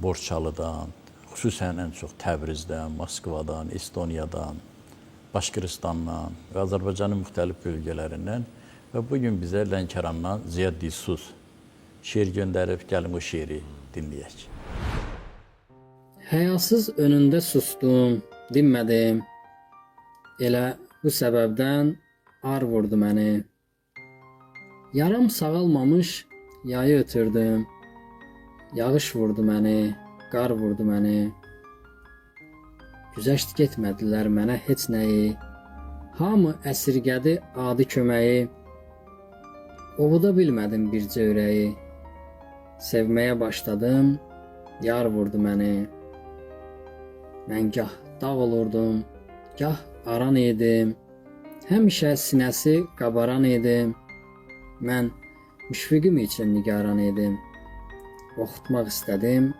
Borçalıdan, xüsusən ən çox Təbrizdən, Moskvadan, Estoniyadan, Başqırıstandan və Azərbaycanın müxtəlif bölgələrindən və bugün bizə Lənkərandan Ziyad Dilsuz şeir göndərib, gəlin o şeiri dinləyək. Həyasız önündə sustum, dinmədim. Elə bu səbəbdən ar vurdu məni. Yaram sağalmamış yayı ötürdüm. Yağış vurdu məni, qar vurdu məni. Güzəşt getmədilər mənə heç nəyi. Hamı əsirgədi adi köməyi. Ovuda bilmədim bircə ürəyi. Sevməyə başladım, yar vurdu məni. Mən gah dağ olurdum, gah aran idim. Həmişə sinəsi qabaran idim. Mən müşfiqim üçün nigaran idim. Oxutmaq istədim,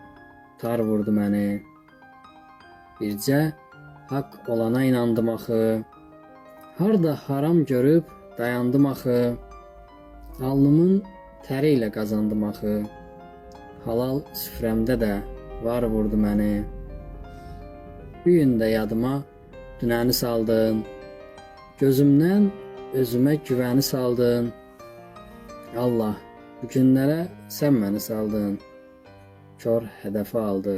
tar vurdu məni. Bircə haqq olana inandım axı. Harda haram görüb dayandım axı. Alnımın təri ilə qazandım axı. Halal süfrəmdə də var vurdu məni. Bir gün də yadıma dünəni saldın. Gözümdən özümə güvəni saldın. Allah, bu günlərə sən məni saldın. Kör hədəfi aldı,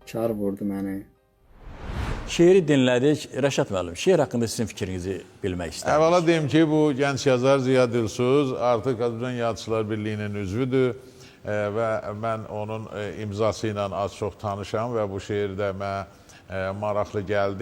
kar vurdu məni. Şeiri dinlədik. Rəşad müəllim, şeir haqqında sizin fikrinizi bilmək istərdik. Əvvəla deyim ki, bu gənc yazar Ziyad Dilsuz artıq Azərbaycan Yazıçılar Birliyinin üzvüdür və mən onun imzası ilə az çox tanışam və bu şeir də mənə maraqlı gəldi.